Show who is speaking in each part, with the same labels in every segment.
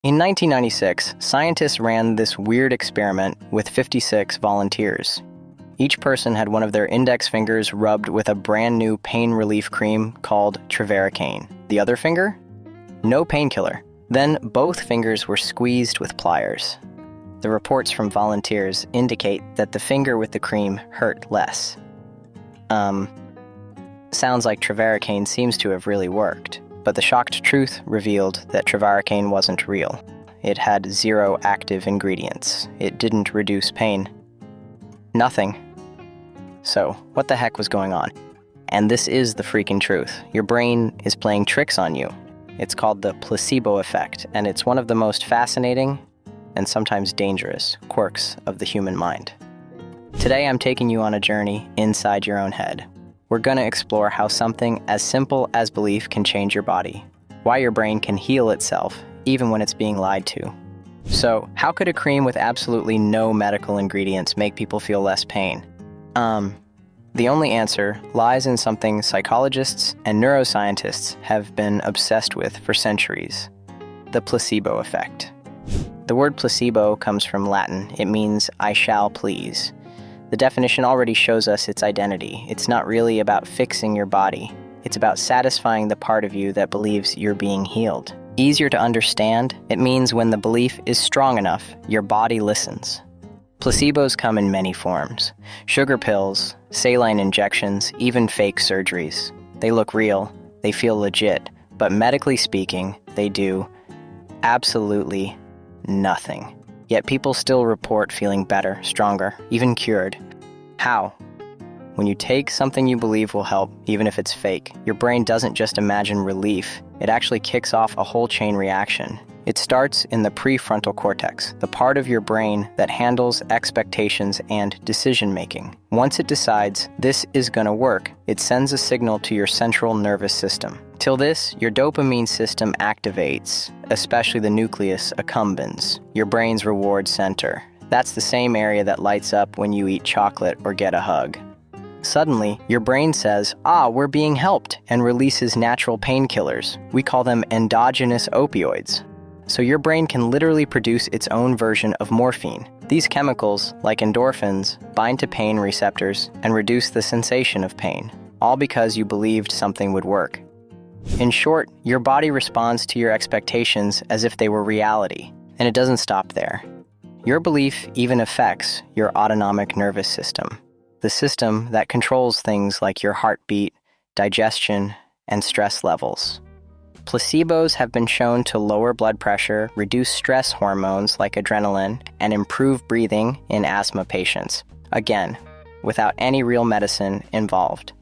Speaker 1: In 1996, scientists ran this weird experiment with 56 volunteers. Each person had one of their index fingers rubbed with a brand new pain relief cream called travaricain. The other finger? No painkiller. Then both fingers were squeezed with pliers. The reports from volunteers indicate that the finger with the cream hurt less. Sounds like travaricain seems to have really worked. But the shocked truth revealed that travaricain wasn't real. It had 0 active ingredients. It didn't reduce pain. Nothing. So, what the heck was going on? And this is the freaking truth. Your brain is playing tricks on you. It's called the placebo effect, and it's one of the most fascinating and sometimes dangerous quirks of the human mind. Today, I'm taking you on a journey inside your own head. We're going to explore how something as simple as belief can change your body, why your brain can heal itself even when it's being lied to. So, how could a cream with absolutely no medical ingredients make people feel less pain? The only answer lies in something psychologists and neuroscientists have been obsessed with for centuries: the placebo effect. The word placebo comes from Latin. It means "I shall please." The definition already shows us its identity. It's not really about fixing your body. It's about satisfying the part of you that believes you're being healed. Easier to understand, it means when the belief is strong enough, your body listens. Placebos come in many forms: sugar pills, saline injections, even fake surgeries. They look real, they feel legit, but medically speaking, they do absolutely nothing. Yet people still report feeling better, stronger, even cured. How? When you take something you believe will help, even if it's fake, your brain doesn't just imagine relief, it actually kicks off a whole chain reaction. It starts in the prefrontal cortex, the part of your brain that handles expectations and decision-making. Once it decides this is gonna work, it sends a signal to your central nervous system. Till this, your dopamine system activates, especially the nucleus accumbens, your brain's reward center. That's the same area that lights up when you eat chocolate or get a hug. Suddenly, your brain says, we're being helped, and releases natural painkillers. We call them endogenous opioids. So your brain can literally produce its own version of morphine. These chemicals, like endorphins, bind to pain receptors and reduce the sensation of pain, all because you believed something would work. In short, your body responds to your expectations as if they were reality, and it doesn't stop there. Your belief even affects your autonomic nervous system, the system that controls things like your heartbeat, digestion, and stress levels. Placebos have been shown to lower blood pressure, reduce stress hormones like adrenaline, and improve breathing in asthma patients. Again, without any real medicine involved.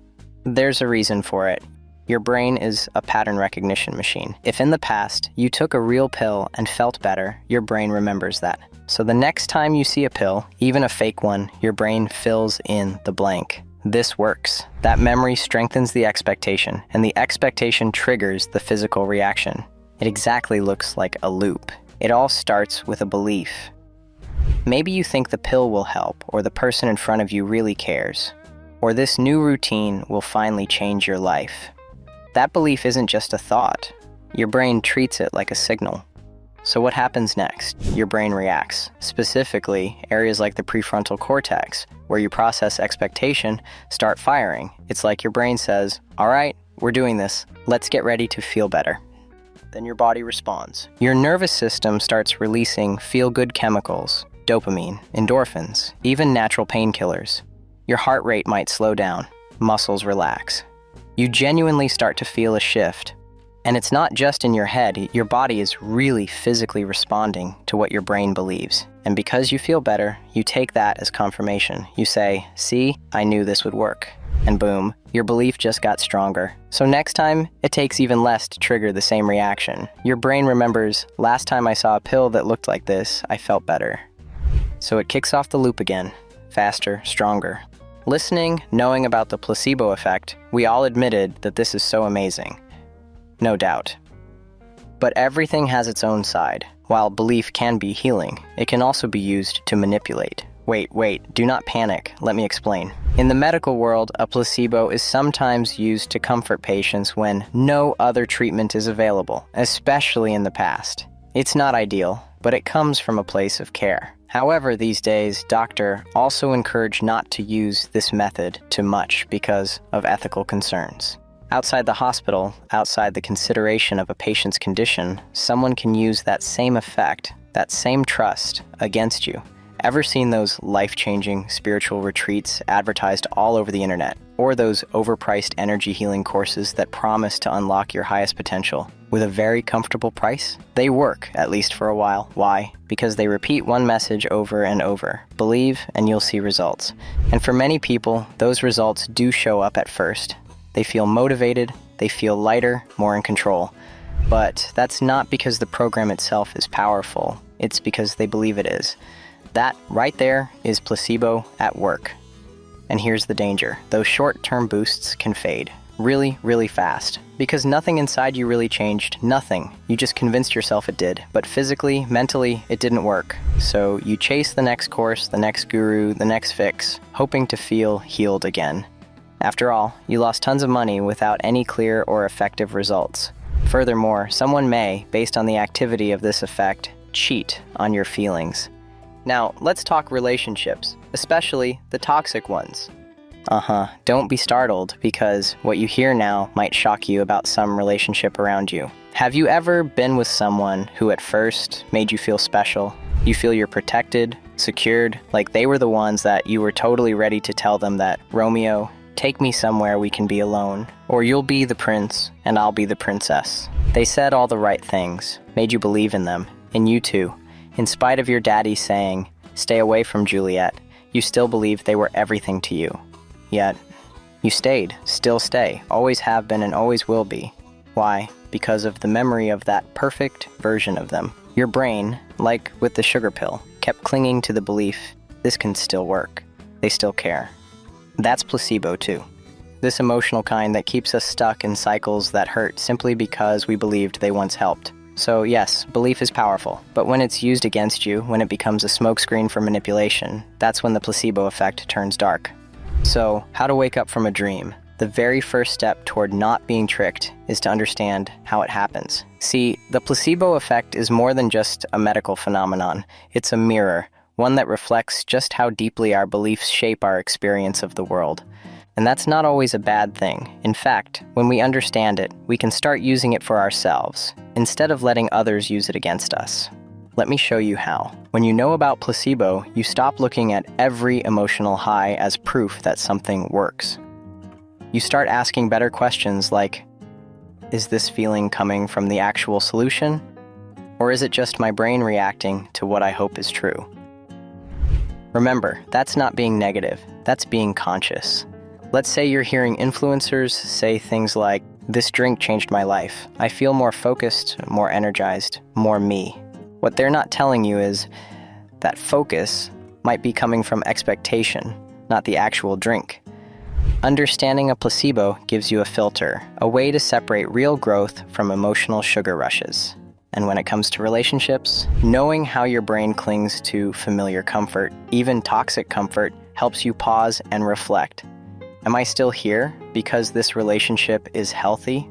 Speaker 1: There's a reason for it. Your brain is a pattern recognition machine. If in the past you took a real pill and felt better, your brain remembers that. So the next time you see a pill, even a fake one, your brain fills in the blank. This works. That memory strengthens the expectation, and the expectation triggers the physical reaction. It exactly looks like a loop. It all starts with a belief. Maybe you think the pill will help, or the person in front of you really cares, or this new routine will finally change your life. That belief isn't just a thought. Your brain treats it like a signal. So what happens next? Your brain reacts. Specifically, areas like the prefrontal cortex, where you process expectation, start firing. It's like your brain says, all right, we're doing this. Let's get ready to feel better. Then your body responds. Your nervous system starts releasing feel-good chemicals, dopamine, endorphins, even natural painkillers. Your heart rate might slow down, muscles relax. You genuinely start to feel a shift. And it's not just in your head, your body is really physically responding to what your brain believes. And because you feel better, you take that as confirmation. You say, see, I knew this would work. And boom, your belief just got stronger. So next time, it takes even less to trigger the same reaction. Your brain remembers, last time I saw a pill that looked like this, I felt better. So it kicks off the loop again, faster, stronger. Listening, knowing about the placebo effect, we all admitted that this is so amazing. No doubt. But everything has its own side. While belief can be healing, it can also be used to manipulate. Wait, do not panic. Let me explain. In the medical world, a placebo is sometimes used to comfort patients when no other treatment is available, especially in the past. It's not ideal, but it comes from a place of care. However, these days, doctors also encourage not to use this method too much because of ethical concerns. Outside the hospital, outside the consideration of a patient's condition, someone can use that same effect, that same trust, against you. Ever seen those life-changing spiritual retreats advertised all over the internet? Or those overpriced energy healing courses that promise to unlock your highest potential with a very comfortable price? They work, at least for a while. Why? Because they repeat one message over and over. Believe and you'll see results. And for many people, those results do show up at first. They feel motivated, they feel lighter, more in control. But that's not because the program itself is powerful. It's because they believe it is. That right there is placebo at work. And here's the danger. Those short-term boosts can fade really, really fast. Because nothing inside you really changed. Nothing. You just convinced yourself it did. But physically, mentally, it didn't work. So you chase the next course, the next guru, the next fix, hoping to feel healed again. After all, you lost tons of money without any clear or effective results. Furthermore, someone may, based on the activity of this effect, cheat on your feelings. Now, let's talk relationships, especially the toxic ones. Don't be startled, because what you hear now might shock you about some relationship around you. Have you ever been with someone who at first made you feel special? You feel you're protected, secured, like they were the ones that you were totally ready to tell them that, Romeo, take me somewhere we can be alone, or you'll be the prince and I'll be the princess. They said all the right things, made you believe in them, and you too. In spite of your daddy saying, stay away from Juliet, you still believed they were everything to you. Yet, you stayed, still stay, always have been and always will be. Why? Because of the memory of that perfect version of them. Your brain, like with the sugar pill, kept clinging to the belief, this can still work. They still care. That's placebo too. This emotional kind that keeps us stuck in cycles that hurt simply because we believed they once helped. So yes, belief is powerful, but when it's used against you, when it becomes a smokescreen for manipulation, that's when the placebo effect turns dark. So, how to wake up from a dream? The very first step toward not being tricked is to understand how it happens. See, the placebo effect is more than just a medical phenomenon. It's a mirror, one that reflects just how deeply our beliefs shape our experience of the world. And that's not always a bad thing. In fact, when we understand it, we can start using it for ourselves, instead of letting others use it against us. Let me show you how. When you know about placebo, you stop looking at every emotional high as proof that something works. You start asking better questions like, is this feeling coming from the actual solution? Or is it just my brain reacting to what I hope is true? Remember, that's not being negative, that's being conscious. Let's say you're hearing influencers say things like, this drink changed my life. I feel more focused, more energized, more me. What they're not telling you is that focus might be coming from expectation, not the actual drink. Understanding a placebo gives you a filter, a way to separate real growth from emotional sugar rushes. And when it comes to relationships, knowing how your brain clings to familiar comfort, even toxic comfort, helps you pause and reflect. Am I still here because this relationship is healthy?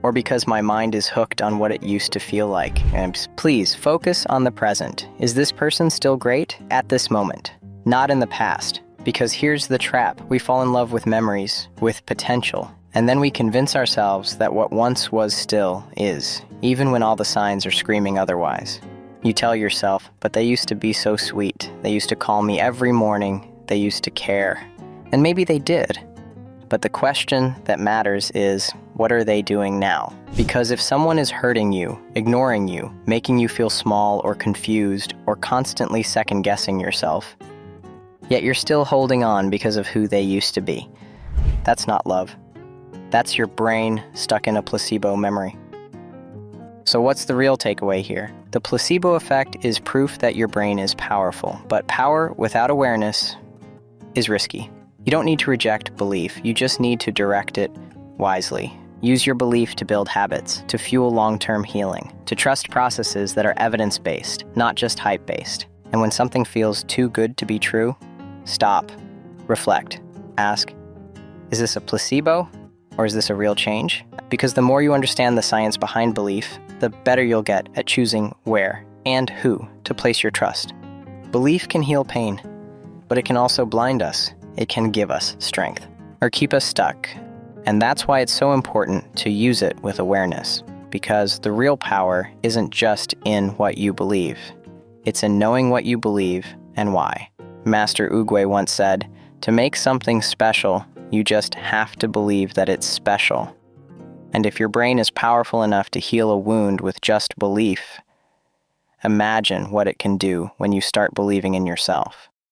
Speaker 1: Or because my mind is hooked on what it used to feel like? And please, focus on the present. Is this person still great at this moment? Not in the past. Because here's the trap. We fall in love with memories, with potential. And then we convince ourselves that what once was still is, even when all the signs are screaming otherwise. You tell yourself, but they used to be so sweet. They used to call me every morning. They used to care. And maybe they did. But the question that matters is, what are they doing now? Because if someone is hurting you, ignoring you, making you feel small or confused, or constantly second-guessing yourself, yet you're still holding on because of who they used to be, that's not love. That's your brain stuck in a placebo memory. So what's the real takeaway here? The placebo effect is proof that your brain is powerful, but power without awareness is risky. You don't need to reject belief, you just need to direct it wisely. Use your belief to build habits, to fuel long-term healing, to trust processes that are evidence-based, not just hype-based. And when something feels too good to be true, stop, reflect, ask, is this a placebo or is this a real change? Because the more you understand the science behind belief, the better you'll get at choosing where and who to place your trust. Belief can heal pain, but it can also blind us. It can give us strength or keep us stuck. And that's why it's so important to use it with awareness, because the real power isn't just in what you believe. It's in knowing what you believe and why. Master Oogway once said, "To make something special, you just have to believe that it's special." And if your brain is powerful enough to heal a wound with just belief, imagine what it can do when you start believing in yourself.